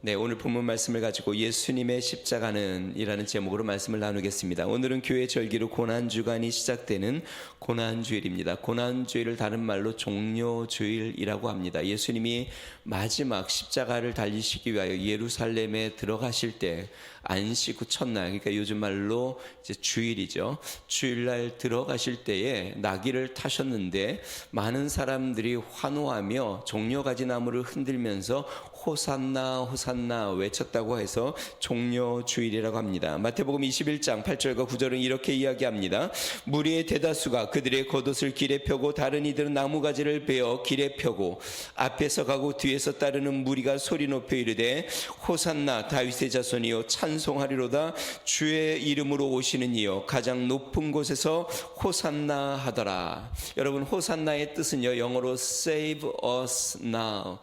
네, 오늘 본문 말씀을 가지고 예수님의 십자가는 이라는 제목으로 말씀을 나누겠습니다. 오늘은 교회 절기로 고난주간이 시작되는 고난주일입니다. 고난주일을 다른 말로 종료주일이라고 합니다. 예수님이 마지막 십자가를 달리시기 위하여 예루살렘에 들어가실 때 안식 후 첫날, 그러니까 요즘 말로 이제 주일이죠. 주일날 들어가실 때에 나귀를 타셨는데 많은 사람들이 환호하며 종려가지 나무를 흔들면서 호산나 호산나 외쳤다고 해서 종려주일이라고 합니다. 마태복음 21장 8절과 9절은 이렇게 이야기합니다. 무리의 대다수가 그들의 겉옷을 길에 펴고 다른 이들은 나무가지를 베어 길에 펴고 앞에서 가고 뒤에서 따르는 무리가 소리 높여 이르되 호산나 다윗의 자손이여 찬송하리로다 주의 이름으로 오시는 이여 가장 높은 곳에서 호산나 하더라. 여러분, 호산나의 뜻은요, 영어로 save us now,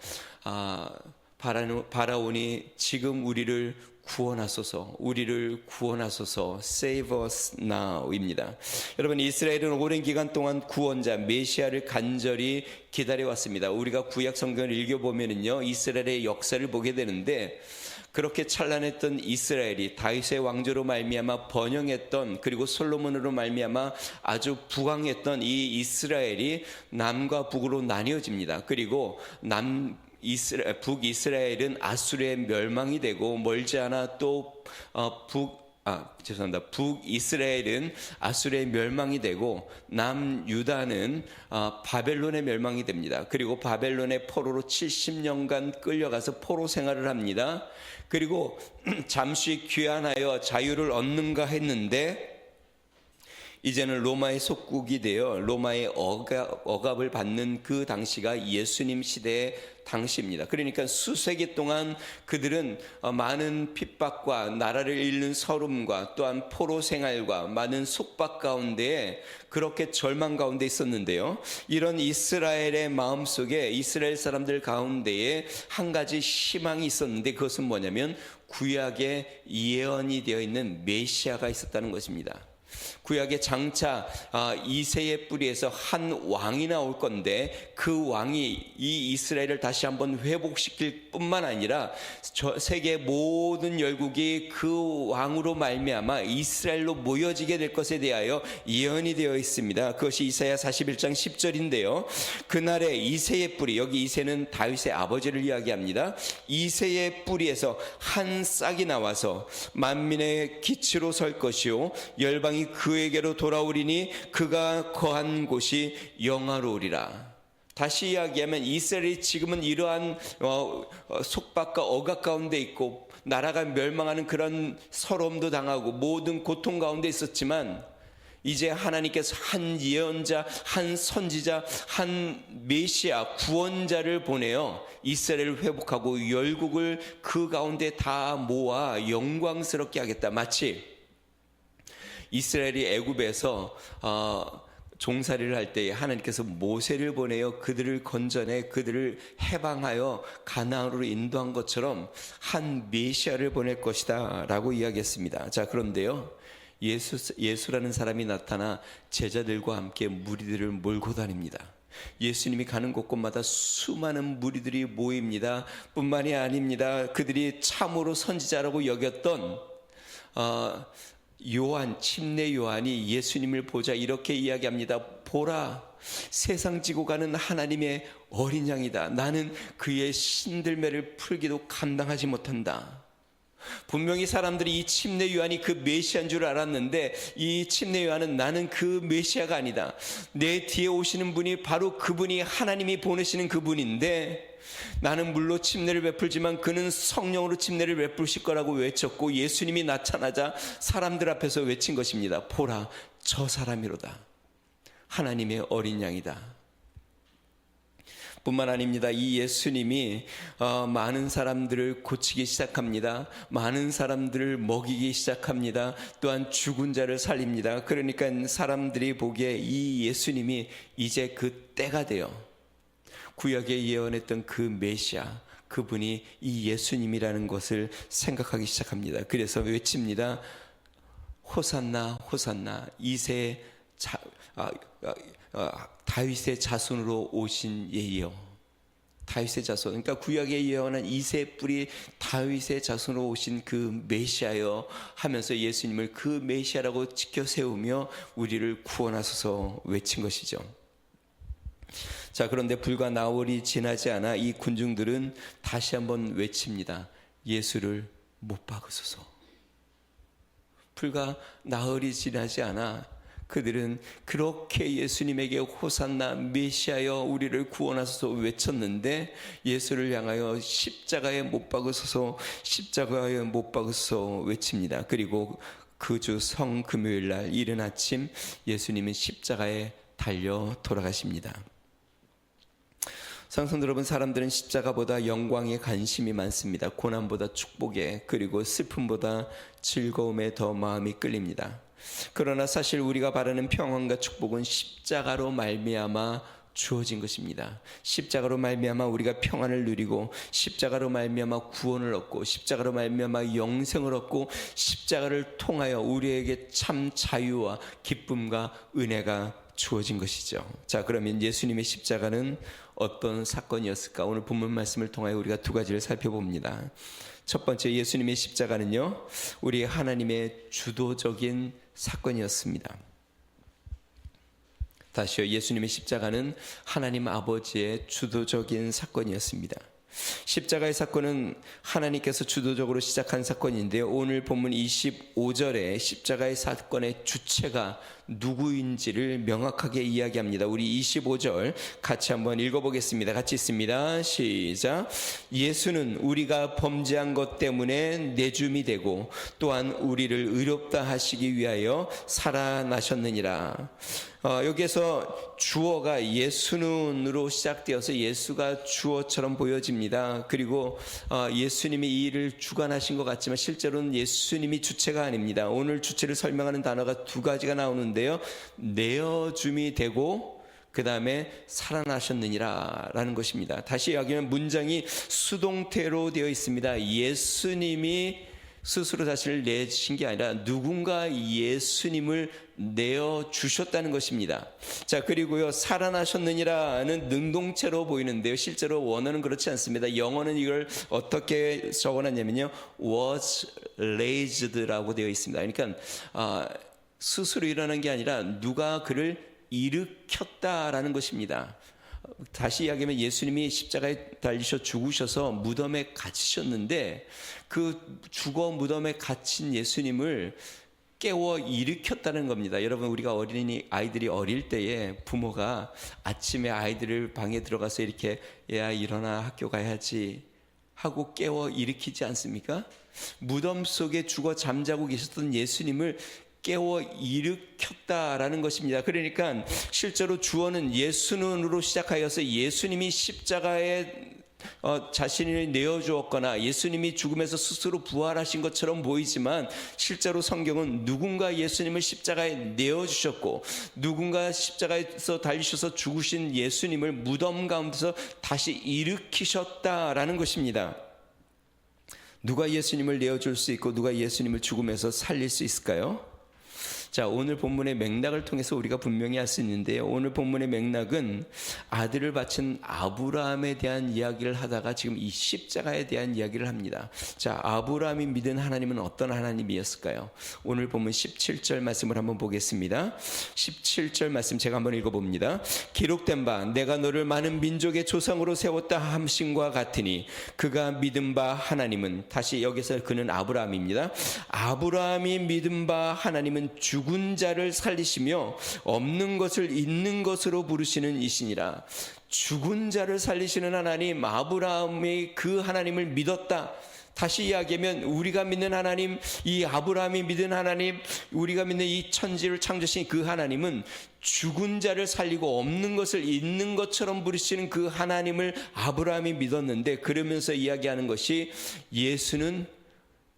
바라오니 지금 우리를 구원하소서, 우리를 구원하소서, save us now입니다. 여러분, 이스라엘은 오랜 기간 동안 구원자 메시아를 간절히 기다려왔습니다. 우리가 구약 성경을 읽어보면요, 이스라엘의 역사를 보게 되는데, 그렇게 찬란했던 이스라엘이 다윗의 왕조로 말미암아 번영했던, 그리고 솔로몬으로 말미암아 아주 부강했던 이 이스라엘이 남과 북으로 나뉘어집니다. 그리고 북이스라엘은 아수르의 멸망이 되고 멀지 않아 또 북이스라엘은 아수르의 멸망이 되고 남유다는 바벨론의 멸망이 됩니다. 그리고 바벨론의 포로로 70년간 끌려가서 포로 생활을 합니다. 그리고 잠시 귀환하여 자유를 얻는가 했는데 이제는 로마의 속국이 되어 로마의 억압을 받는 그 당시가 예수님 시대의 당시입니다. 그러니까 수세기 동안 그들은 많은 핍박과 나라를 잃는 서름과 또한 포로 생활과 많은 속박 가운데 그렇게 절망 가운데 있었는데요. 이런 이스라엘의 마음속에 이스라엘 사람들 가운데에 한 가지 희망이 있었는데 그것은 뭐냐면 구약에 예언이 되어 있는 메시아가 있었다는 것입니다. 구약의 장차 이새의 뿌리에서 한 왕이 나올 건데 그 왕이 이 이스라엘을 다시 한번 회복시킬 뿐만 아니라 세계 모든 열국이 그 왕으로 말미암아 이스라엘로 모여지게 될 것에 대하여 예언이 되어 있습니다. 그것이 이사야 41장 10절인데요. 그날에 이새의 뿌리, 여기 이새는 다윗의 아버지를 이야기합니다. 이새의 뿌리에서 한 싹이 나와서 만민의 기치로 설 것이요 열방이 그에게로 돌아오리니 그가 거한 곳이 영화로우리라. 다시 이야기하면 이스라엘이 지금은 이러한 속박과 억압 가운데 있고 나라가 멸망하는 그런 서러움도 당하고 모든 고통 가운데 있었지만 이제 하나님께서 한 예언자, 한 선지자, 한 메시아, 구원자를 보내어 이스라엘을 회복하고 열국을 그 가운데 다 모아 영광스럽게 하겠다. 마치 이스라엘이 애굽에서 종살이를 할 때 하나님께서 모세를 보내어 그들을 건져내 그들을 해방하여 가나안으로 인도한 것처럼 한 메시아를 보낼 것이다 라고 이야기했습니다. 자, 그런데요, 예수라는 사람이 나타나 제자들과 함께 무리들을 몰고 다닙니다. 예수님이 가는 곳곳마다 수많은 무리들이 모입니다. 뿐만이 아닙니다. 그들이 참으로 선지자라고 여겼던 요한, 침례 요한이 예수님을 보자 이렇게 이야기합니다. 보라, 세상 지고 가는 하나님의 어린 양이다. 나는 그의 신들매를 풀기도 감당하지 못한다. 분명히 사람들이 이 침례 요한이 그 메시아인 줄 알았는데 이 침례 요한은 나는 그 메시아가 아니다. 내 뒤에 오시는 분이 바로 그분이 하나님이 보내시는 그분인데 나는 물로 침례를 베풀지만 그는 성령으로 침례를 베푸실 거라고 외쳤고 예수님이 나타나자 사람들 앞에서 외친 것입니다. 보라, 저 사람이로다. 하나님의 어린 양이다. 뿐만 아닙니다. 이 예수님이 많은 사람들을 고치기 시작합니다. 많은 사람들을 먹이기 시작합니다. 또한 죽은 자를 살립니다. 그러니까 사람들이 보기에 이 예수님이 이제 그 때가 돼요. 구약에 예언했던 그 메시아, 그분이 이 예수님이라는 것을 생각하기 시작합니다. 그래서 외칩니다. 호산나 호산나, 다윗의 자손으로 오신 예이여. 다윗의 자손, 그러니까 구약에 예언한 이새 뿌리 다윗의 자손으로 오신 그 메시아여 하면서 예수님을 그 메시아라고 지켜 세우며 우리를 구원하소서 외친 것이죠. 자, 그런데 불과 나흘이 지나지 않아 이 군중들은 다시 한번 외칩니다. 예수를 못 박으소서. 불과 나흘이 지나지 않아 그들은 그렇게 예수님에게 호산나 메시아여 우리를 구원하소서 외쳤는데 예수를 향하여 십자가에 못 박으소서, 십자가에 못 박으소서 외칩니다. 그리고 그 주 성금요일 날 이른 아침 예수님은 십자가에 달려 돌아가십니다. 성도 여러분, 사람들은 십자가보다 영광에 관심이 많습니다. 고난보다 축복에, 그리고 슬픔보다 즐거움에 더 마음이 끌립니다. 그러나 사실 우리가 바라는 평안과 축복은 십자가로 말미암아 주어진 것입니다. 십자가로 말미암아 우리가 평안을 누리고, 십자가로 말미암아 구원을 얻고, 십자가로 말미암아 영생을 얻고, 십자가를 통하여 우리에게 참 자유와 기쁨과 은혜가 주어진 것이죠. 자, 그러면 예수님의 십자가는 어떤 사건이었을까? 오늘 본문 말씀을 통하여 우리가 두 가지를 살펴봅니다. 첫 번째, 예수님의 십자가는요, 우리 하나님의 주도적인 사건이었습니다. 다시요, 예수님의 십자가는 하나님 아버지의 주도적인 사건이었습니다. 십자가의 사건은 하나님께서 주도적으로 시작한 사건인데요, 오늘 본문 25절에 십자가의 사건의 주체가 누구인지를 명확하게 이야기합니다. 우리 25절 같이 한번 읽어보겠습니다. 같이 있습니다. 시작. 예수는 우리가 범죄한 것 때문에 내줌이 되고 또한 우리를 의롭다 하시기 위하여 살아나셨느니라. 여기에서 주어가 예수는으로 시작되어서 예수가 주어처럼 보여집니다. 그리고 예수님이 이 일을 주관하신 것 같지만 실제로는 예수님이 주체가 아닙니다. 오늘 주체를 설명하는 단어가 두 가지가 나오는데요, 내어줌이 되고 그 다음에 살아나셨느니라 라는 것입니다. 다시 이야기하면 문장이 수동태로 되어 있습니다. 예수님이 스스로 자신을 내신 게 아니라 누군가 예수님을 내어주셨다는 것입니다. 자, 그리고요, 살아나셨느니라는 능동체로 보이는데요, 실제로 원어는 그렇지 않습니다. 영어는 이걸 어떻게 적어놨냐면요, was raised라고 되어 있습니다. 그러니까 스스로 일어난 게 아니라 누가 그를 일으켰다라는 것입니다. 다시 이야기하면 예수님이 십자가에 달리셔 죽으셔서 무덤에 갇히셨는데 그 죽어 무덤에 갇힌 예수님을 깨워 일으켰다는 겁니다. 여러분, 우리가 아이들이 어릴 때에 부모가 아침에 아이들을 방에 들어가서 이렇게 얘야 일어나 학교 가야지 하고 깨워 일으키지 않습니까? 무덤 속에 죽어 잠자고 계셨던 예수님을 깨워 일으켰다라는 것입니다. 그러니까 실제로 주어는 예수는으로 시작하여서 예수님이 십자가에 자신을 내어주었거나 예수님이 죽음에서 스스로 부활하신 것처럼 보이지만 실제로 성경은 누군가 예수님을 십자가에 내어주셨고 누군가 십자가에서 달리셔서 죽으신 예수님을 무덤 가운데서 다시 일으키셨다라는 것입니다. 누가 예수님을 내어줄 수 있고 누가 예수님을 죽음에서 살릴 수 있을까요? 자, 오늘 본문의 맥락을 통해서 우리가 분명히 알 수 있는데요, 오늘 본문의 맥락은 아들을 바친 아브라함에 대한 이야기를 하다가 지금 이 십자가에 대한 이야기를 합니다. 자, 아브라함이 믿은 하나님은 어떤 하나님이었을까요? 오늘 본문 17절 말씀을 한번 보겠습니다. 17절 말씀 제가 한번 읽어봅니다. 기록된 바 내가 너를 많은 민족의 조상으로 세웠다 함심과 같으니 그가 믿은 바 하나님은, 다시 여기서 그는 아브라함입니다. 아브라함이 믿은 바 하나님은 죽은 자를 살리시며 없는 것을 있는 것으로 부르시는 이시니라. 죽은 자를 살리시는 하나님, 아브라함이 그 하나님을 믿었다. 다시 이야기하면 우리가 믿는 하나님, 이 아브라함이 믿은 하나님, 우리가 믿는 이 천지를 창조하신 그 하나님은 죽은 자를 살리고 없는 것을 있는 것처럼 부르시는 그 하나님을 아브라함이 믿었는데, 그러면서 이야기하는 것이 예수는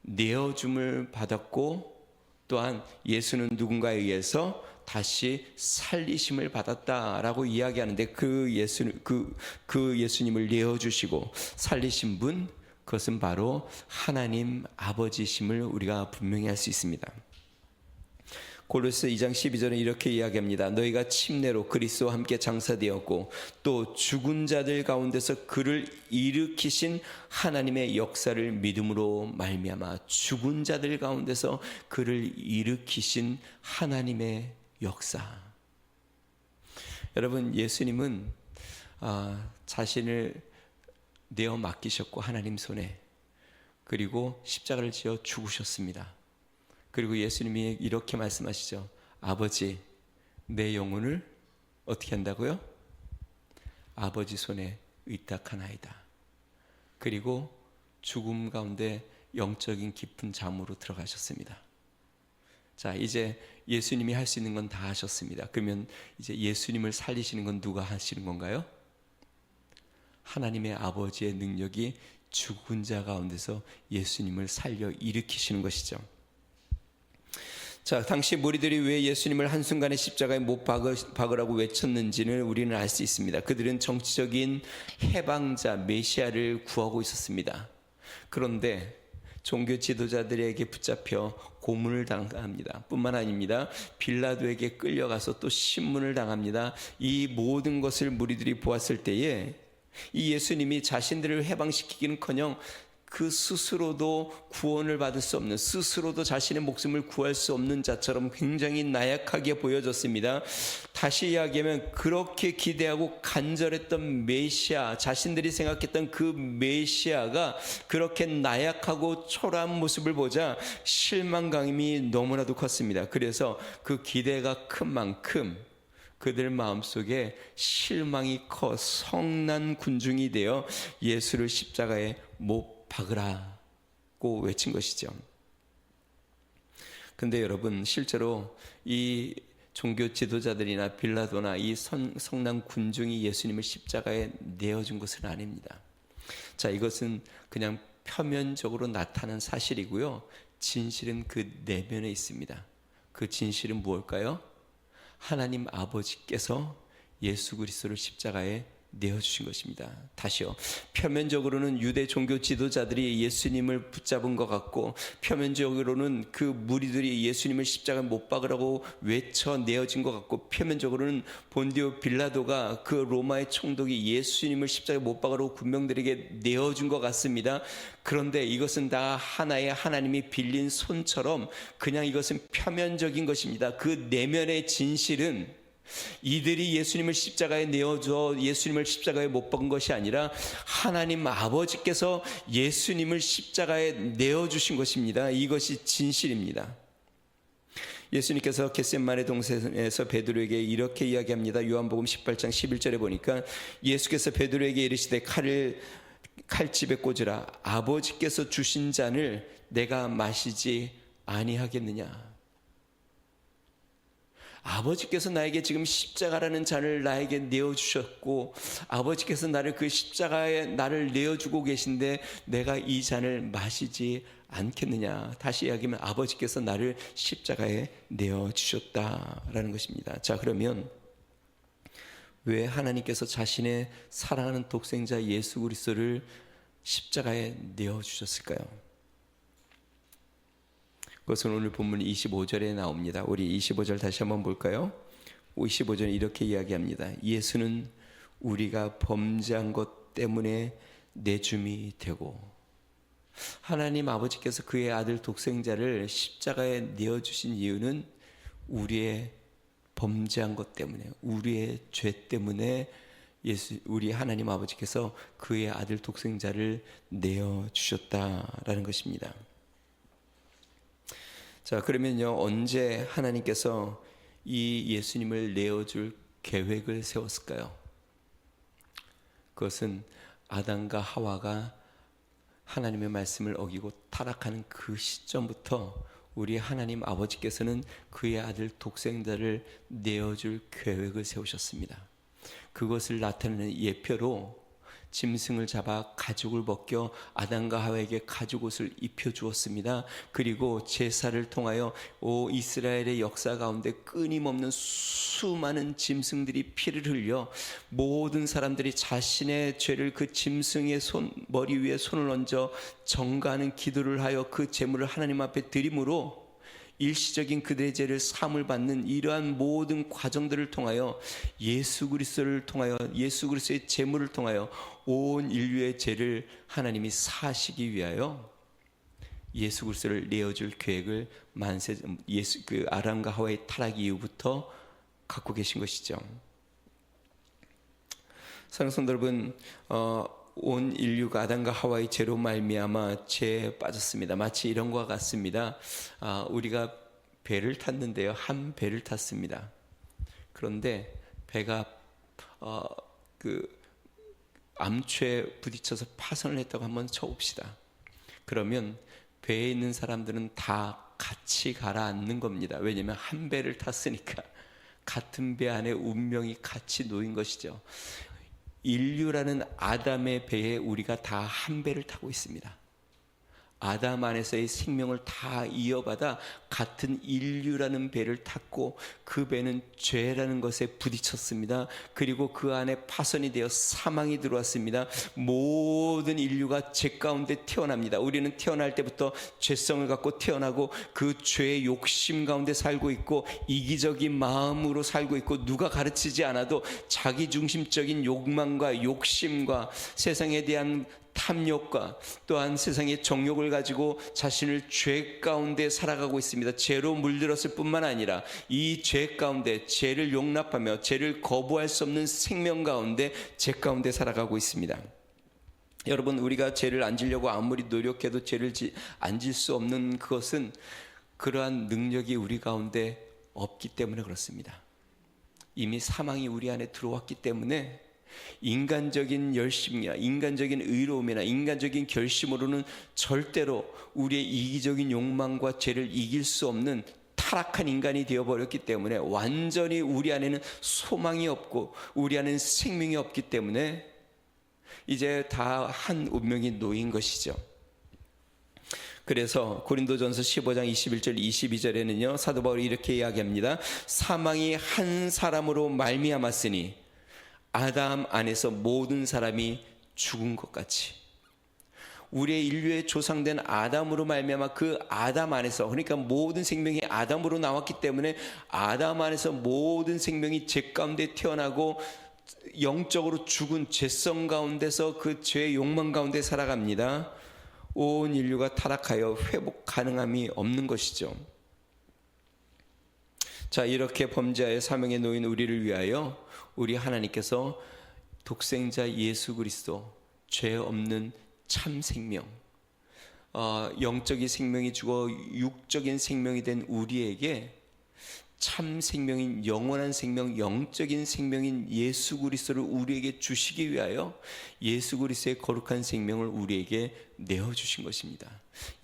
내어줌을 받았고 또한 예수는 누군가에 의해서 다시 살리심을 받았다라고 이야기하는데, 그 예수님을 내어주시고 살리신 분, 그것은 바로 하나님 아버지심을 우리가 분명히 알 수 있습니다. 골로새 2장 12절은 이렇게 이야기합니다. 너희가 침례로 그리스도와 함께 장사되었고 또 죽은 자들 가운데서 그를 일으키신 하나님의 역사를 믿음으로 말미암아. 죽은 자들 가운데서 그를 일으키신 하나님의 역사. 여러분, 예수님은 자신을 내어 맡기셨고 하나님 손에, 그리고 십자가를 지어 죽으셨습니다. 그리고 예수님이 이렇게 말씀하시죠. 아버지, 내 영혼을 어떻게 한다고요? 아버지 손에 의탁하나이다. 그리고 죽음 가운데 영적인 깊은 잠으로 들어가셨습니다. 자, 이제 예수님이 할 수 있는 건 다 하셨습니다. 그러면 이제 예수님을 살리시는 건 누가 하시는 건가요? 하나님의 아버지의 능력이 죽은 자 가운데서 예수님을 살려 일으키시는 것이죠. 자, 당시 무리들이 왜 예수님을 한순간에 십자가에 못 박으라고 외쳤는지는 우리는 알 수 있습니다. 그들은 정치적인 해방자 메시아를 구하고 있었습니다. 그런데 종교 지도자들에게 붙잡혀 고문을 당합니다. 뿐만 아닙니다. 빌라도에게 끌려가서 또 신문을 당합니다. 이 모든 것을 무리들이 보았을 때에 이 예수님이 자신들을 해방시키기는커녕 그 스스로도 구원을 받을 수 없는, 스스로도 자신의 목숨을 구할 수 없는 자처럼 굉장히 나약하게 보여졌습니다. 다시 이야기하면 그렇게 기대하고 간절했던 메시아, 자신들이 생각했던 그 메시아가 그렇게 나약하고 초라한 모습을 보자 실망감이 너무나도 컸습니다. 그래서 그 기대가 큰 만큼 그들 마음속에 실망이 커 성난 군중이 되어 예수를 십자가에 못 박으라고 외친 것이죠. 근데 여러분, 실제로 이 종교 지도자들이나 빌라도나 이 성난 군중이 예수님을 십자가에 내어준 것은 아닙니다. 자, 이것은 그냥 표면적으로 나타난 사실이고요. 진실은 그 내면에 있습니다. 그 진실은 무엇일까요? 하나님 아버지께서 예수 그리스도를 십자가에 내어주신 것입니다. 다시요, 표면적으로는 유대 종교 지도자들이 예수님을 붙잡은 것 같고, 표면적으로는 그 무리들이 예수님을 십자가에 못 박으라고 외쳐 내어진 것 같고, 표면적으로는 본디오 빌라도가 그 로마의 총독이 예수님을 십자가에 못 박으라고 군병들에게 내어준 것 같습니다. 그런데 이것은 다 하나의 하나님이 빌린 손처럼 그냥 이것은 표면적인 것입니다. 그 내면의 진실은 이들이 예수님을 십자가에 내어줘 예수님을 십자가에 못 박은 것이 아니라 하나님 아버지께서 예수님을 십자가에 내어주신 것입니다. 이것이 진실입니다. 예수님께서 겟세마네 동산에서 베드로에게 이렇게 이야기합니다. 요한복음 18장 11절에 보니까 예수께서 베드로에게 이르시되 칼집에 꽂으라. 아버지께서 주신 잔을 내가 마시지 아니하겠느냐. 아버지께서 나에게 지금 십자가라는 잔을 나에게 내어주셨고, 아버지께서 나를 그 십자가에 나를 내어주고 계신데 내가 이 잔을 마시지 않겠느냐. 다시 이야기하면 아버지께서 나를 십자가에 내어주셨다라는 것입니다. 자, 그러면 왜 하나님께서 자신의 사랑하는 독생자 예수 그리스도를 십자가에 내어주셨을까요? 그것은 오늘 본문 25절에 나옵니다. 우리 25절 다시 한번 볼까요? 25절은 이렇게 이야기합니다. 예수는 우리가 범죄한 것 때문에 내줌이 되고, 하나님 아버지께서 그의 아들 독생자를 십자가에 내어주신 이유는 우리의 범죄한 것 때문에, 우리의 죄 때문에 우리 하나님 아버지께서 그의 아들 독생자를 내어주셨다라는 것입니다. 자, 그러면요, 언제 하나님께서 이 예수님을 내어줄 계획을 세웠을까요? 그것은 아담과 하와가 하나님의 말씀을 어기고 타락하는 그 시점부터 우리 하나님 아버지께서는 그의 아들 독생자를 내어줄 계획을 세우셨습니다. 그것을 나타내는 예표로 짐승을 잡아 가죽을 벗겨 아담과 하와에게 가죽옷을 입혀주었습니다. 그리고 제사를 통하여 이스라엘의 역사 가운데 끊임없는 수많은 짐승들이 피를 흘려 모든 사람들이 자신의 죄를 그 짐승의 머리 위에 손을 얹어 정가하는 기도를 하여 그 제물을 하나님 앞에 드림으로 일시적인 그들의 죄를 사함을 받는 이러한 모든 과정들을 통하여 예수 그리스도를 통하여 예수 그리스도의 제물을 통하여 온 인류의 죄를 하나님이 사하시기 위하여 예수 그리스도를 내어줄 계획을 아담과 하와의 타락 이후부터 갖고 계신 것이죠. 사랑하는 성도 여러분, 온 인류가 아담과 하와의 죄로 말미암아 죄에 빠졌습니다. 마치 이런 것과 같습니다. 우리가 배를 탔는데요, 한 배를 탔습니다. 그런데 배가 암초에 부딪혀서 파손을 했다고 한번 쳐봅시다. 그러면 배에 있는 사람들은 다 같이 가라앉는 겁니다. 왜냐하면 한 배를 탔으니까 같은 배 안에 운명이 같이 놓인 것이죠. 인류라는 아담의 배에 우리가 다 한 배를 타고 있습니다. 아담 안에서의 생명을 다 이어받아 같은 인류라는 배를 탔고 그 배는 죄라는 것에 부딪혔습니다. 그리고 그 안에 파손이 되어 사망이 들어왔습니다. 모든 인류가 죄 가운데 태어납니다. 우리는 태어날 때부터 죄성을 갖고 태어나고 그 죄의 욕심 가운데 살고 있고 이기적인 마음으로 살고 있고 누가 가르치지 않아도 자기중심적인 욕망과 욕심과 세상에 대한 탐욕과 또한 세상의 정욕을 가지고 자신을 죄 가운데 살아가고 있습니다. 죄로 물들었을 뿐만 아니라 이 죄 가운데 죄를 용납하며 죄를 거부할 수 없는 생명 가운데 죄 가운데 살아가고 있습니다. 여러분, 우리가 죄를 안 지려고 아무리 노력해도 죄를 안 질 수 없는 그것은 그러한 능력이 우리 가운데 없기 때문에 그렇습니다. 이미 사망이 우리 안에 들어왔기 때문에 인간적인 열심이나 인간적인 의로움이나 인간적인 결심으로는 절대로 우리의 이기적인 욕망과 죄를 이길 수 없는 타락한 인간이 되어버렸기 때문에 완전히 우리 안에는 소망이 없고 우리 안에는 생명이 없기 때문에 이제 다 한 운명이 놓인 것이죠. 그래서 고린도전서 15장 21절 22절에는요 사도 바울이 이렇게 이야기합니다. 사망이 한 사람으로 말미암았으니 아담 안에서 모든 사람이 죽은 것 같이 우리의 인류의 조상된 아담으로 말미암아 그 아담 안에서, 그러니까 모든 생명이 아담으로 나왔기 때문에 아담 안에서 모든 생명이 죄 가운데 태어나고 영적으로 죽은 죄성 가운데서 그 죄의 욕망 가운데 살아갑니다. 온 인류가 타락하여 회복 가능함이 없는 것이죠. 자, 이렇게 범죄의 사명에 놓인 우리를 위하여 우리 하나님께서 독생자 예수 그리스도, 죄 없는 참 생명, 영적인 생명이 죽어 육적인 생명이 된 우리에게 참 생명인 영원한 생명, 영적인 생명인 예수 그리스도를 우리에게 주시기 위하여 예수 그리스도의 거룩한 생명을 우리에게 내어주신 것입니다.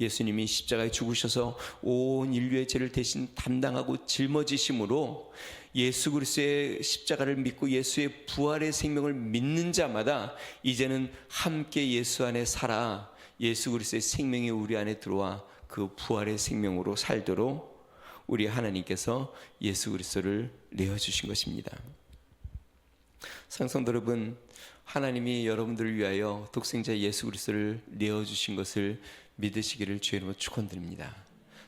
예수님이 십자가에 죽으셔서 온 인류의 죄를 대신 담당하고 짊어지심으로 예수 그리스도의 십자가를 믿고 예수의 부활의 생명을 믿는 자마다 이제는 함께 예수 안에 살아 예수 그리스도의 생명이 우리 안에 들어와 그 부활의 생명으로 살도록 우리 하나님께서 예수 그리스도를 내어주신 것입니다. 성도 여러분, 하나님이 여러분들을 위하여 독생자 예수 그리스도를 내어주신 것을 믿으시기를 주의 이름으로 축원드립니다.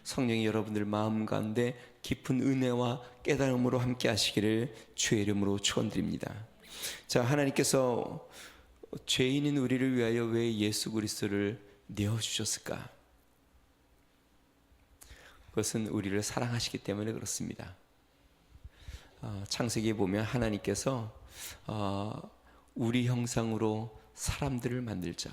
성령이 여러분들 마음 가운데 깊은 은혜와 깨달음으로 함께 하시기를 주의 이름으로 축원드립니다. 자, 하나님께서 죄인인 우리를 위하여 왜 예수 그리스도를 내어주셨을까? 그것은 우리를 사랑하시기 때문에 그렇습니다. 창세기에 보면 하나님께서 우리 형상으로 사람들을 만들자.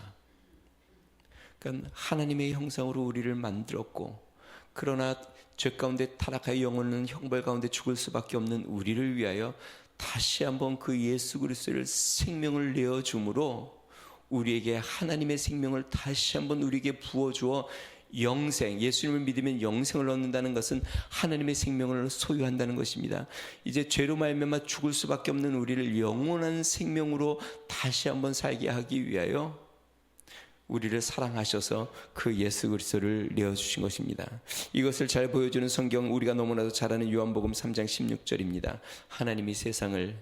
그러니까 하나님의 형상으로 우리를 만들었고, 그러나 죄 가운데 타락하여 영혼은 형벌 가운데 죽을 수밖에 없는 우리를 위하여 다시 한번 그 예수 그리스도를 생명을 내어줌으로 우리에게 하나님의 생명을 다시 한번 우리에게 부어주어 영생, 예수님을 믿으면 영생을 얻는다는 것은 하나님의 생명을 소유한다는 것입니다. 이제 죄로 말미암아 죽을 수밖에 없는 우리를 영원한 생명으로 다시 한번 살게 하기 위하여 우리를 사랑하셔서 그 예수 그리스도를 내어주신 것입니다. 이것을 잘 보여주는 성경, 우리가 너무나도 잘 아는 요한복음 3장 16절입니다. 하나님이 세상을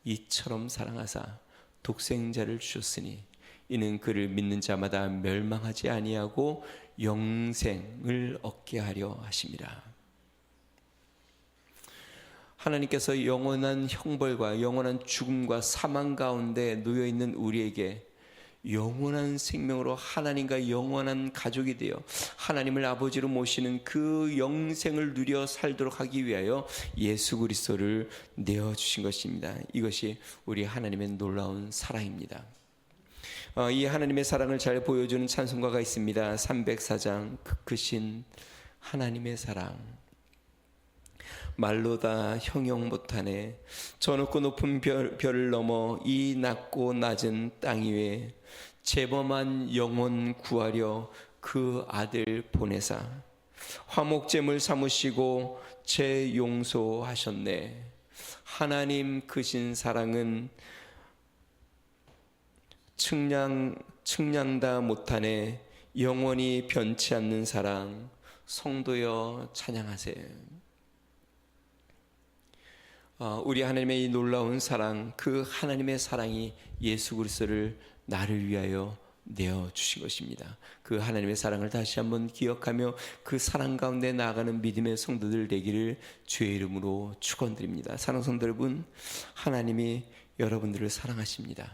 이처럼 사랑하사 독생자를 주셨으니 이는 그를 믿는 자마다 멸망하지 아니하고 영생을 얻게 하려 하심이라. 하나님께서 영원한 형벌과 영원한 죽음과 사망 가운데 놓여 있는 우리에게 영원한 생명으로 하나님과 영원한 가족이 되어 하나님을 아버지로 모시는 그 영생을 누려 살도록 하기 위하여 예수 그리스도를 내어주신 것입니다. 이것이 우리 하나님의 놀라운 사랑입니다. 이 하나님의 사랑을 잘 보여주는 찬송가가 있습니다. 304장 크신 하나님의 사랑. 말로 다 형용 못하네. 저 높고 높은 별을 넘어 이 낮고 낮은 땅 위에 재범한 영혼 구하려 그 아들 보내사 화목제물 삼으시고 재용서하셨네. 하나님 크신 사랑은 측량다 못하네. 영원히 변치 않는 사랑. 성도여 찬양하세요. 우리 하나님의 이 놀라운 사랑, 그 하나님의 사랑이 예수 그리스도를 나를 위하여 내어주신 것입니다. 그 하나님의 사랑을 다시 한번 기억하며 그 사랑 가운데 나아가는 믿음의 성도들 되기를 주의 이름으로 축원드립니다. 사랑하는 성도 여러분, 하나님이 여러분들을 사랑하십니다.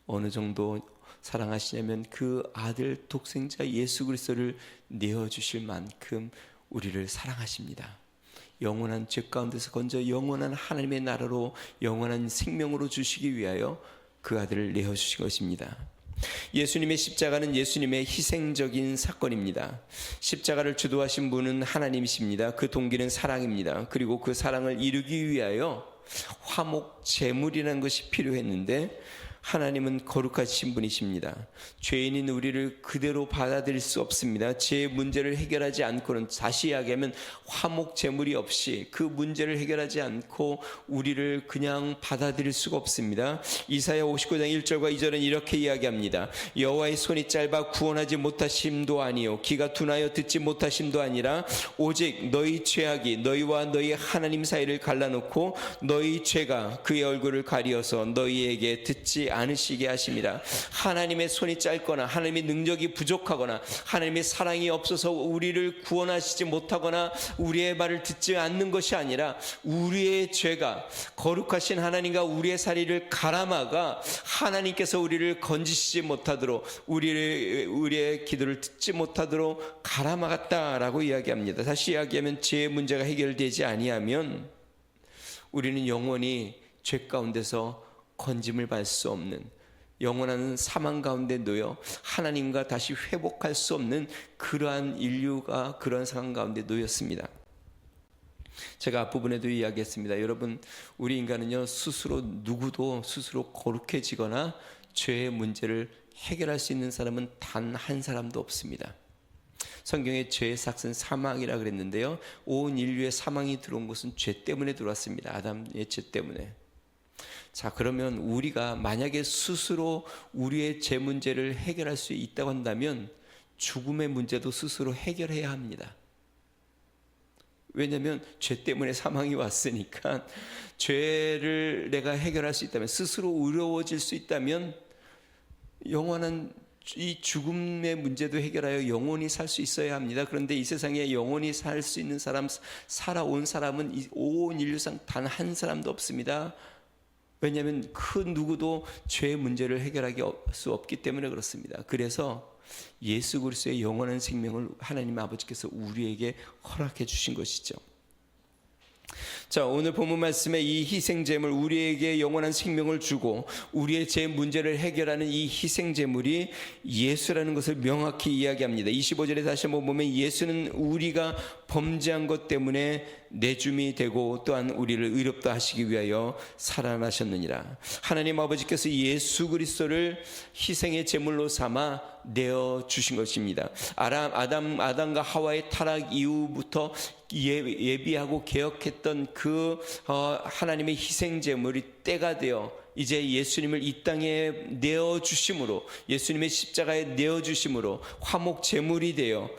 어느 정도 사랑하시냐면 그 아들 독생자 예수 그리스도를 내어주실 만큼 우리를 사랑하십니다. 영원한 죄 가운데서 건져 영원한 하나님의 나라로 영원한 생명으로 주시기 위하여 그 아들을 내어주신 것입니다. 예수님의 십자가는 예수님의 희생적인 사건입니다. 십자가를 주도하신 분은 하나님이십니다. 그 동기는 사랑입니다. 그리고 그 사랑을 이루기 위하여 화목 제물이라는 것이 필요했는데 하나님은 거룩하신 분이십니다. 죄인인 우리를 그대로 받아들일 수 없습니다. 제 문제를 해결하지 않고는, 다시 이야기하면 화목 제물이 없이 그 문제를 해결하지 않고 우리를 그냥 받아들일 수가 없습니다. 이사야 59장 1절과 2절은 이렇게 이야기합니다. 여호와의 손이 짧아 구원하지 못하심도 아니요 귀가 둔하여 듣지 못하심도 아니라 오직 너희 죄악이 너희와 너희 하나님 사이를 갈라놓고 너희 죄가 그의 얼굴을 가리어서 너희에게 듣지 않으시게 하십니다. 하나님의 손이 짧거나 하나님의 능력이 부족하거나 하나님의 사랑이 없어서 우리를 구원하시지 못하거나 우리의 말을 듣지 않는 것이 아니라 우리의 죄가 거룩하신 하나님과 우리의 사리를 가라마가 하나님께서 우리를 건지시지 못하도록 우리의 기도를 듣지 못하도록 가라마갔다라고 이야기합니다. 다시 이야기하면 죄의 문제가 해결되지 아니하면 우리는 영원히 죄 가운데서 건짐을 받을 수 없는 영원한 사망 가운데 놓여 하나님과 다시 회복할 수 없는 그러한 인류가 그런 상황 가운데 놓였습니다. 제가 앞부분에도 이야기했습니다. 여러분, 우리 인간은요 스스로 누구도 스스로 거룩해지거나 죄의 문제를 해결할 수 있는 사람은 단 한 사람도 없습니다. 성경에 죄의 삭은 사망이라 그랬는데요, 온 인류의 사망이 들어온 것은 죄 때문에 들어왔습니다. 아담의 죄 때문에. 자, 그러면 우리가 만약에 스스로 우리의 죄 문제를 해결할 수 있다고 한다면 죽음의 문제도 스스로 해결해야 합니다. 왜냐하면 죄 때문에 사망이 왔으니까 죄를 내가 해결할 수 있다면, 스스로 의로워질 수 있다면 영원한 이 죽음의 문제도 해결하여 영원히 살 수 있어야 합니다. 그런데 이 세상에 영원히 살 수 있는 사람, 살아온 사람은 온 인류상 단 한 사람도 없습니다. 왜냐하면 그 누구도 죄의 문제를 해결하기 수 없기 때문에 그렇습니다. 그래서 예수 그리스도의 영원한 생명을 하나님 아버지께서 우리에게 허락해 주신 것이죠. 자, 오늘 본문 말씀에 이 희생제물, 우리에게 영원한 생명을 주고 우리의 죄 문제를 해결하는 이 희생제물이 예수라는 것을 명확히 이야기합니다. 25절에 다시 한번 보면 예수는 우리가 범죄한 것 때문에 내줌이 되고 또한 우리를 의롭다 하시기 위하여 살아나셨느니라. 하나님 아버지께서 예수 그리스도를 희생의 제물로 삼아 내어 주신 것입니다. 아담과 하와의 타락 이후부터 예비하고 계획했던 그 하나님의 희생 제물이 때가 되어 이제 예수님을 이 땅에 내어주심으로, 예수님의 십자가에 내어주심으로 화목 제물이 되어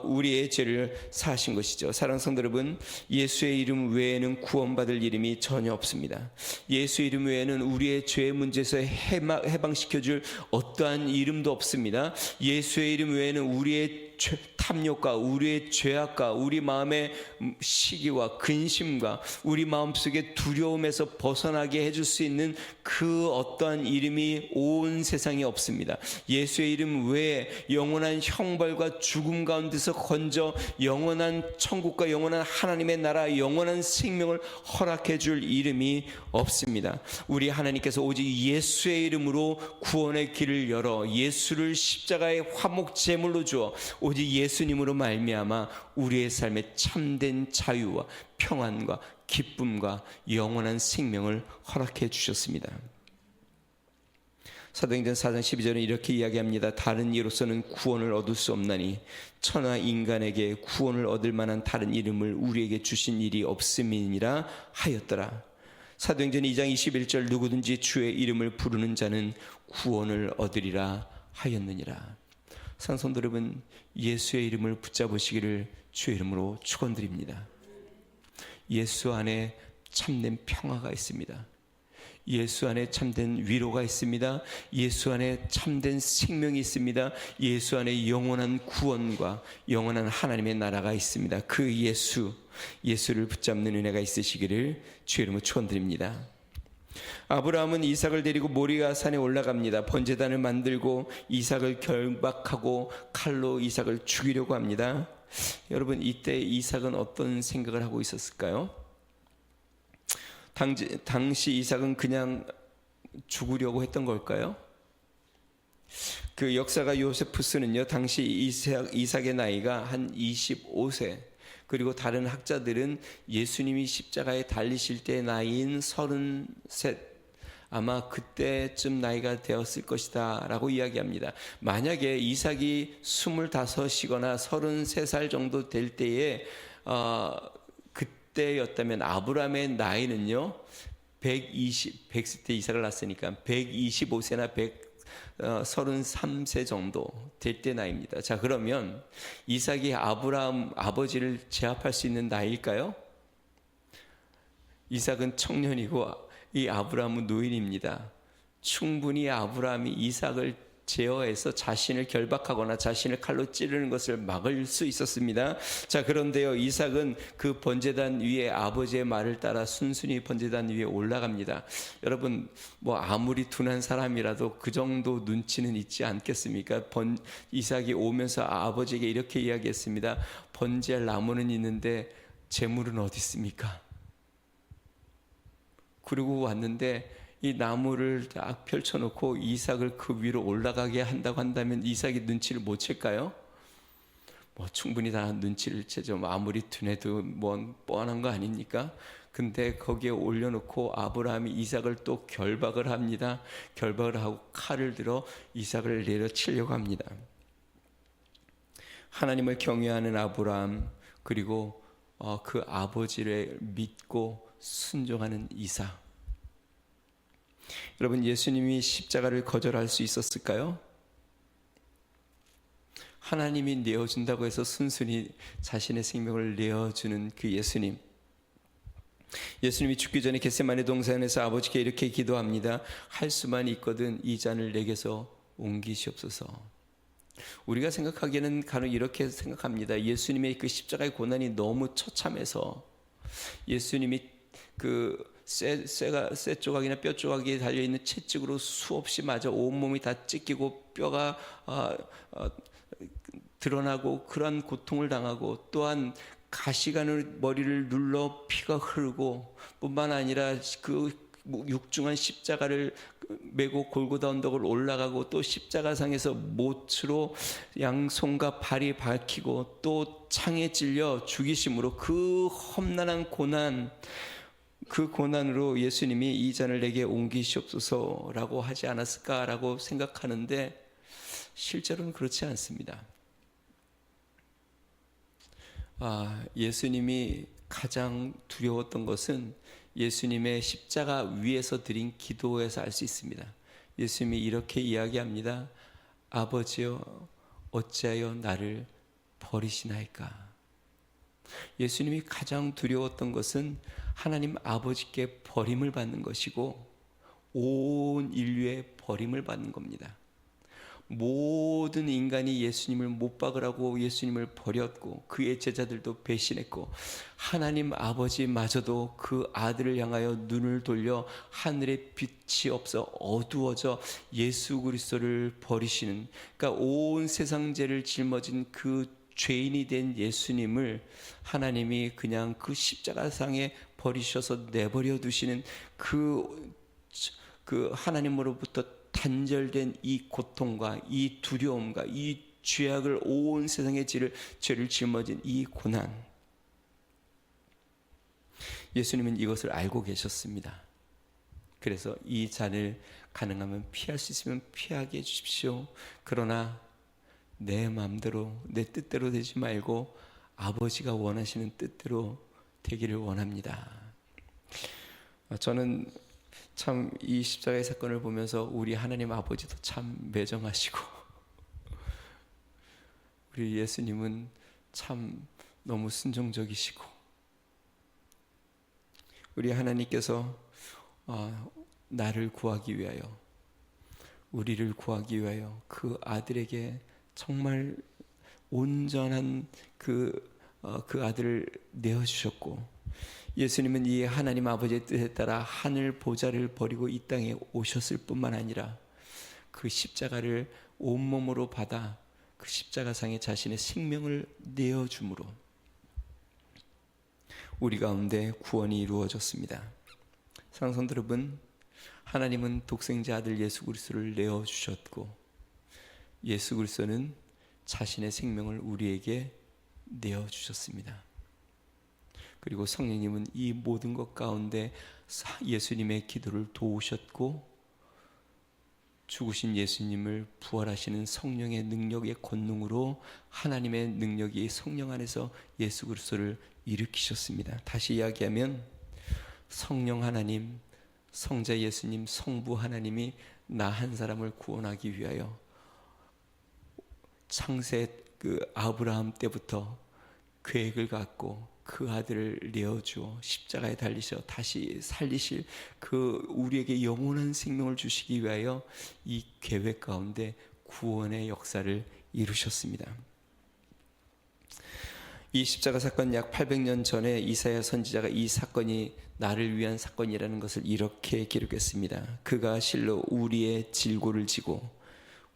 우리의 죄를 사하신 것이죠. 사랑하는 성도 여러분, 예수의 이름 외에는 구원받을 이름이 전혀 없습니다. 예수 이름 외에는 우리의 죄 문제에서 해방시켜줄 어떠한 이름도 없습니다. 예수의 이름 외에는 우리의 탐욕과 우리의 죄악과 우리 마음의 시기와 근심과 우리 마음속의 두려움에서 벗어나게 해줄 수 있는 그 어떠한 이름이 온 세상에 없습니다. 예수의 이름 외에 영원한 형벌과 죽음 가운데서 건져 영원한 천국과 영원한 하나님의 나라, 영원한 생명을 허락해 줄 이름이 없습니다. 우리 하나님께서 오직 예수의 이름으로 구원의 길을 열어 예수를 십자가의 화목 제물로 주어 오직 예수님으로 말미암아 우리의 삶에 참된 자유와 평안과 기쁨과 영원한 생명을 허락해 주셨습니다. 사도행전 4장 12절은 이렇게 이야기합니다. 다른 이로서는 구원을 얻을 수 없나니 천하 인간에게 구원을 얻을 만한 다른 이름을 우리에게 주신 일이 없음이니라 하였더라. 사도행전 2장 21절 누구든지 주의 이름을 부르는 자는 구원을 얻으리라 하였느니라. 사랑하는 성도 여러분, 예수의 이름을 붙잡으시기를 주의 이름으로 축원드립니다. 예수 안에 참된 평화가 있습니다. 예수 안에 참된 위로가 있습니다. 예수 안에 참된 생명이 있습니다. 예수 안에 영원한 구원과 영원한 하나님의 나라가 있습니다. 그 예수를 붙잡는 은혜가 있으시기를 주의 이름으로 축원드립니다. 아브라함은 이삭을 데리고 모리아 산에 올라갑니다. 번제단을 만들고 이삭을 결박하고 칼로 이삭을 죽이려고 합니다. 여러분, 이때 이삭은 어떤 생각을 하고 있었을까요? 당시 이삭은 그냥 죽으려고 했던 걸까요? 그 역사가 요세푸스는요, 당시 이삭의 나이가 한 25세, 그리고 다른 학자들은 예수님이 십자가에 달리실 때 나이인 33, 아마 그때쯤 나이가 되었을 것이다 라고 이야기합니다. 만약에 이삭이 25이거나 33살 정도 될 때에 그때였다면 아브라함의 나이는요 100세 때 이삭을 낳았으니까 125세나 133세 정도 될 때 나이입니다. 자, 그러면 이삭이 아브라함 아버지를 제압할 수 있는 나이일까요? 이삭은 청년이고 이 아브라함은 노인입니다. 충분히 아브라함이 이삭을 제어해서 자신을 결박하거나 자신을 칼로 찌르는 것을 막을 수 있었습니다. 자, 그런데요, 이삭은 그 번제단 위에 아버지의 말을 따라 순순히 번제단 위에 올라갑니다. 여러분, 뭐 아무리 둔한 사람이라도 그 정도 눈치는 있지 않겠습니까? 이삭이 오면서 아버지에게 이렇게 이야기했습니다. 번제할 나무는 있는데 제물은 어디 있습니까? 그리고 왔는데 이 나무를 딱 펼쳐놓고 이삭을 그 위로 올라가게 한다고 한다면 이삭이 눈치를 못 챌까요? 뭐 충분히 다 눈치를 채죠. 아무리 둔해도 뭐 뻔한 거 아닙니까? 근데 거기에 올려놓고 아브라함이 이삭을 또 결박을 합니다. 결박을 하고 칼을 들어 이삭을 내려치려고 합니다. 하나님을 경외하는 아브라함, 그리고 그 아버지를 믿고 순종하는 이삭. 여러분, 예수님이 십자가를 거절할 수 있었을까요? 하나님이 내어준다고 해서 순순히 자신의 생명을 내어주는 그 예수님. 예수님이 죽기 전에 겟세마네 동산에서 아버지께 이렇게 기도합니다. 할 수만 있거든 이 잔을 내게서 옮기시옵소서. 우리가 생각하기에는 간혹 이렇게 생각합니다. 예수님의 그 십자가의 고난이 너무 처참해서 예수님이 그 쇠 조각이나 뼈 조각이 달려있는 채찍으로 수없이 맞아 온몸이 다 찢기고 뼈가 드러나고 그러한 고통을 당하고, 또한 가시관을 머리를 눌러 피가 흐르고, 뿐만 아니라 그 육중한 십자가를 메고 골고다 언덕을 올라가고, 또 십자가상에서 못으로 양손과 발이 박히고 또 창에 찔려 죽이심으로 그 험난한 고난, 그 고난으로 예수님이 이 잔을 내게 옮기시옵소서라고 하지 않았을까라고 생각하는데 실제로는 그렇지 않습니다. 예수님이 가장 두려웠던 것은 예수님의 십자가 위에서 드린 기도에서 알 수 있습니다. 예수님이 이렇게 이야기합니다. 아버지여, 어찌하여 나를 버리시나이까. 예수님이 가장 두려웠던 것은 하나님 아버지께 버림을 받는 것이고 온 인류의 버림을 받는 겁니다. 모든 인간이 예수님을 못 박으라고 예수님을 버렸고 그의 제자들도 배신했고 하나님 아버지마저도 그 아들을 향하여 눈을 돌려 하늘의 빛이 없어 어두워져 예수 그리스도를 버리시는, 그러니까 온 세상 죄를 짊어진 그 죄인이 된 예수님을 하나님이 그냥 그 십자가상에 버리셔서 내버려 두시는 그 하나님으로부터 단절된 이 고통과 이 두려움과 이 죄악을, 온 세상의 죄를 짊어진 이 고난, 예수님은 이것을 알고 계셨습니다. 그래서 이 잔을 가능하면 피할 수 있으면 피하게 해주십시오. 그러나 내 마음대로, 내 뜻대로 되지 말고 아버지가 원하시는 뜻대로 되기를 원합니다. 저는 참 이 십자가의 사건을 보면서 우리 하나님 아버지도 참 매정하시고 우리 예수님은 참 너무 순종적이시고, 우리 하나님께서 나를 구하기 위하여, 우리를 구하기 위하여 그 아들에게 정말 온전한 그 아들을 내어주셨고, 예수님은 이 하나님 아버지의 뜻에 따라 하늘 보좌를 버리고 이 땅에 오셨을 뿐만 아니라 그 십자가를 온몸으로 받아 그 십자가상에 자신의 생명을 내어줌으로 우리 가운데 구원이 이루어졌습니다. 사랑하는 성도 여러분, 하나님은 독생자 아들 예수 그리스도를 내어주셨고 예수 그리스도는 자신의 생명을 우리에게 내어주셨습니다. 그리고 성령님은 이 모든 것 가운데 예수님의 기도를 도우셨고, 죽으신 예수님을 부활하시는 성령의 능력의 권능으로 하나님의 능력이 성령 안에서 예수 그리스도를 일으키셨습니다. 다시 이야기하면 성령 하나님, 성자 예수님, 성부 하나님이 나 한 사람을 구원하기 위하여 창세 아브라함 때부터 계획을 갖고 그 아들을 내어주어 십자가에 달리셔 다시 살리실 그 우리에게 영원한 생명을 주시기 위하여 이 계획 가운데 구원의 역사를 이루셨습니다. 이 십자가 사건 약 800년 전에 이사야 선지자가 이 사건이 나를 위한 사건이라는 것을 이렇게 기록했습니다. 그가 실로 우리의 질고를 지고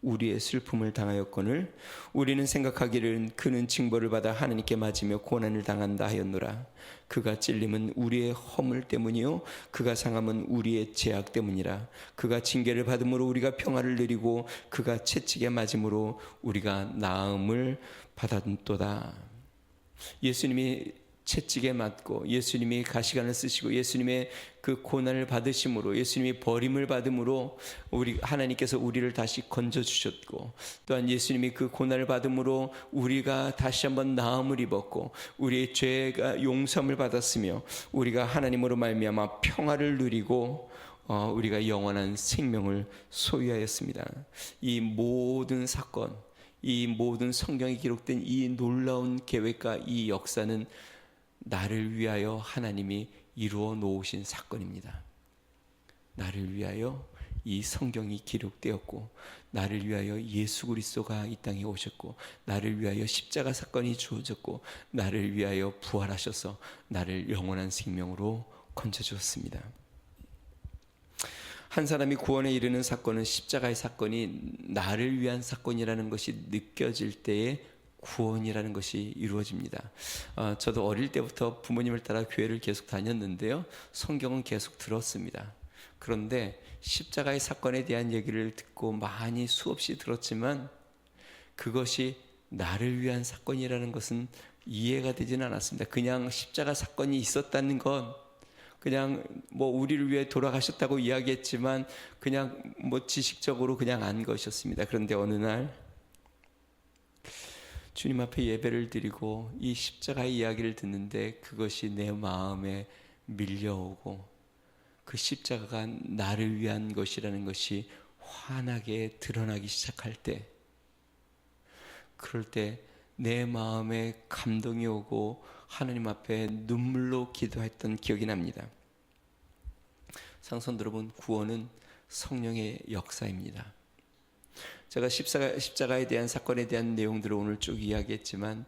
우리의 슬픔을 당하였거늘 우리는 생각하기를 그는 징벌을 받아 하나님께 맞으며 고난을 당한다 하였노라. 그가 찔림은 우리의 허물 때문이요 그가 상함은 우리의 죄악 때문이라. 그가 징계를 받음으로 우리가 평화를 누리고 그가 채찍에 맞음으로 우리가 나음을 받았도다. 예수님이 채찍에 맞고 예수님이 가시관을 쓰시고 예수님의 그 고난을 받으심으로 예수님이 버림을 받음으로 우리 하나님께서 우리를 다시 건져 주셨고, 또한 예수님이 그 고난을 받음으로 우리가 다시 한번 나음을 입었고 우리의 죄가 용서함을 받았으며 우리가 하나님으로 말미암아 평화를 누리고 우리가 영원한 생명을 소유하였습니다. 이 모든 사건, 이 모든 성경에 기록된 이 놀라운 계획과 이 역사는 나를 위하여 하나님이 이루어 놓으신 사건입니다. 나를 위하여 이 성경이 기록되었고, 나를 위하여 예수 그리스도가 이 땅에 오셨고, 나를 위하여 십자가 사건이 주어졌고, 나를 위하여 부활하셔서 나를 영원한 생명으로 건져주었습니다. 한 사람이 구원에 이르는 사건은 십자가의 사건이 나를 위한 사건이라는 것이 느껴질 때에 구원이라는 것이 이루어집니다. 저도 어릴 때부터 부모님을 따라 교회를 계속 다녔는데요, 성경은 계속 들었습니다. 그런데 십자가의 사건에 대한 얘기를 듣고 많이 수없이 들었지만 그것이 나를 위한 사건이라는 것은 이해가 되지는 않았습니다. 그냥 십자가 사건이 있었다는 건 그냥 우리를 위해 돌아가셨다고 이야기했지만 그냥 지식적으로 그냥 안 것이었습니다. 그런데 어느 날 주님 앞에 예배를 드리고 이 십자가의 이야기를 듣는데 그것이 내 마음에 밀려오고 그 십자가가 나를 위한 것이라는 것이 환하게 드러나기 시작할 때, 그럴 때 내 마음에 감동이 오고 하나님 앞에 눈물로 기도했던 기억이 납니다. 상선 여러분, 구원은 성령의 역사입니다. 제가 십자가에 대한 사건에 대한 내용들을 오늘 쭉 이야기했지만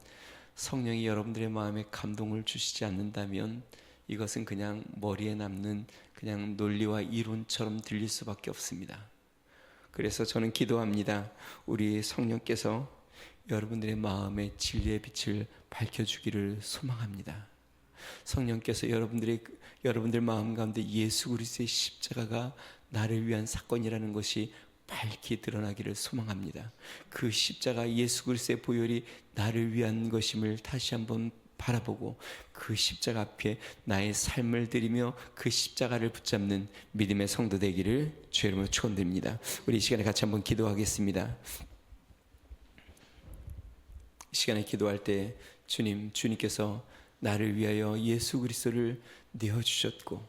성령이 여러분들의 마음에 감동을 주시지 않는다면 이것은 그냥 머리에 남는 그냥 논리와 이론처럼 들릴 수밖에 없습니다. 그래서 저는 기도합니다. 우리 성령께서 여러분들의 마음에 진리의 빛을 밝혀주기를 소망합니다. 성령께서 여러분들 마음 가운데 예수 그리스도의 십자가가 나를 위한 사건이라는 것이 밝히 드러나기를 소망합니다. 그 십자가 예수 그리스도의 보혈이 나를 위한 것임을 다시 한번 바라보고 그 십자가 앞에 나의 삶을 드리며 그 십자가를 붙잡는 믿음의 성도 되기를 주의 이름으로 축원드립니다. 우리 이 시간에 같이 한번 기도하겠습니다. 이 시간에 기도할 때 주님께서 나를 위하여 예수 그리스도를 내어주셨고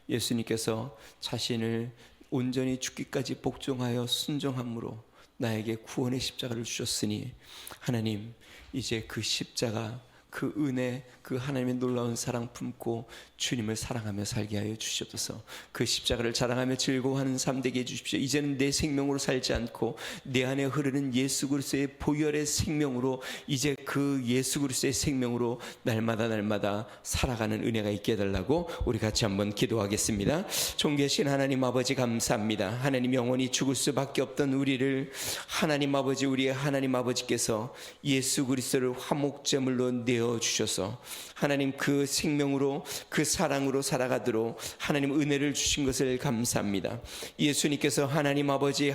예수님께서 자신을 온전히 죽기까지 복종하여 순종함으로 나에게 구원의 십자가를 주셨으니 하나님 이제 그 십자가 그 은혜 그 하나님의 놀라운 사랑 품고 주님을 사랑하며 살게 하여 주시옵소서. 그 십자가를 자랑하며 즐거워하는 삶 되게 해주십시오. 이제는 내 생명으로 살지 않고 내 안에 흐르는 예수 그리스도의 보혈의 생명으로 이제 그 예수 그리스도의 생명으로 날마다 살아가는 은혜가 있게 해달라고 우리 같이 한번 기도하겠습니다. 존귀하신 하나님 아버지 감사합니다. 하나님 영원히 죽을 수밖에 없던 우리를 하나님 아버지 우리의 하나님 아버지께서 예수 그리스도를 화목제물로 내어주셔서 하나님 그 생명으로 그 사랑으로 살아가도록 하나님 은혜를 주신 것을 감사합니다. 예수님께서 하나님 아버지의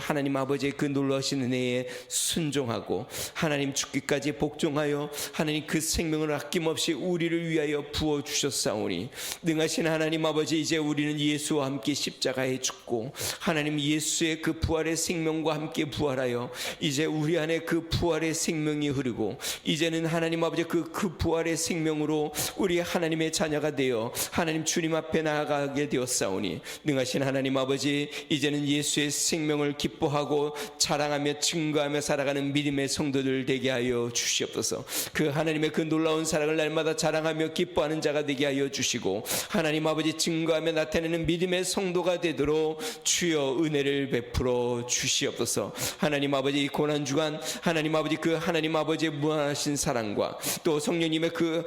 그 놀라우신 은혜에 순종하고 하나님 죽기까지 복종하여 하나님 그 생명을 아낌없이 우리를 위하여 부어주셨사오니 능하신 하나님 아버지 이제 우리는 예수와 함께 십자가에 죽고 하나님 예수의 그 부활의 생명과 함께 부활하여 이제 우리 안에 그 부활의 생명이 흐르고 이제는 하나님 아버지 그 부활의 생명으로 우리 하나님의 자녀가 되어 하나님 주님 앞에 나아가게 되었사오니 능하신 하나님 아버지 이제는 예수의 생명을 기뻐하고 자랑하며 증거하며 살아가는 믿음의 성도들 되게 하여 주시옵소서. 그 하나님의 그 놀라운 사랑을 날마다 자랑하며 기뻐하는 자가 되게 하여 주시고 하나님 아버지 증거하며 나타내는 믿음의 성도가 되도록 주여 은혜를 베풀어 주시옵소서. 하나님 아버지 이 고난주간 하나님 아버지 그 하나님 아버지의 무한하신 사랑과 또 성령님의 그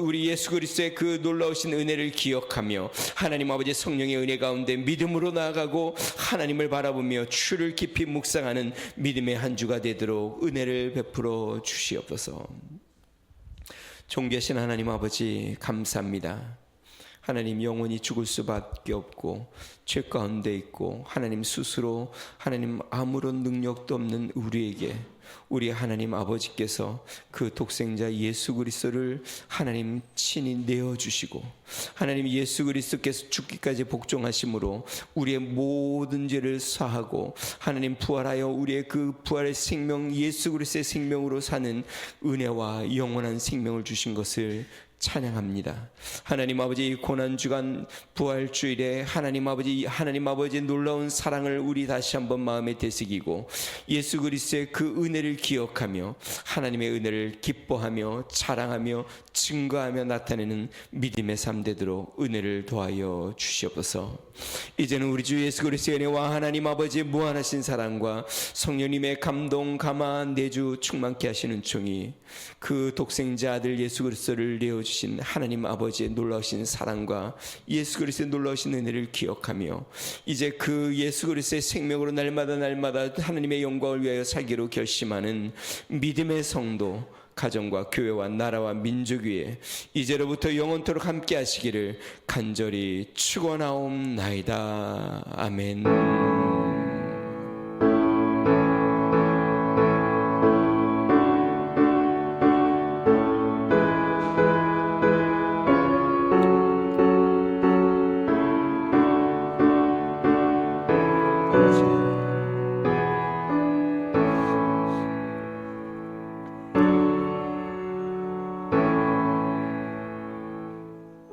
우리 예수 그리스도의 그 놀라우신 은혜를 기억하며 하나님 아버지 성령의 은혜 가운데 믿음으로 나아가고 하나님을 바라보며 주를 깊이 묵상하는 믿음의 한 주가 되도록 은혜를 베풀어 주시옵소서. 존귀하신 하나님 아버지 감사합니다. 하나님 영원히 죽을 수밖에 없고 죄 가운데 있고 하나님 스스로 하나님 아무런 능력도 없는 우리에게 우리 하나님 아버지께서 그 독생자 예수 그리스도를 하나님 친히 내어주시고 하나님 예수 그리스도께서 죽기까지 복종하심으로 우리의 모든 죄를 사하고 하나님 부활하여 우리의 그 부활의 생명 예수 그리스도의 생명으로 사는 은혜와 영원한 생명을 주신 것을 찬양합니다. 하나님 아버지 이 고난주간 부활주일에 하나님 아버지의 놀라운 사랑을 우리 다시 한번 마음에 되새기고 예수 그리스도의 그 은혜를 기억하며 하나님의 은혜를 기뻐하며 자랑하며 증거하며 나타내는 믿음의 삶 되도록 은혜를 더하여 주시옵소서. 이제는 우리 주 예수 그리스도의 은혜와 하나님 아버지의 무한하신 사랑과 성령님의 감동 감화한 내주 충만케 하시는 총이 그 독생자 아들 예수 그리스도를 내어주신 하나님 아버지의 놀라우신 사랑과 예수 그리스도의 놀라우신 은혜를 기억하며 이제 그 예수 그리스도의 생명으로 날마다 하나님의 영광을 위하여 살기로 결심하는 믿음의 성도 가정과 교회와 나라와 민족 위에 이제로부터 영원토록 함께 하시기를 간절히 축원하옵나이다. 아멘. 아버지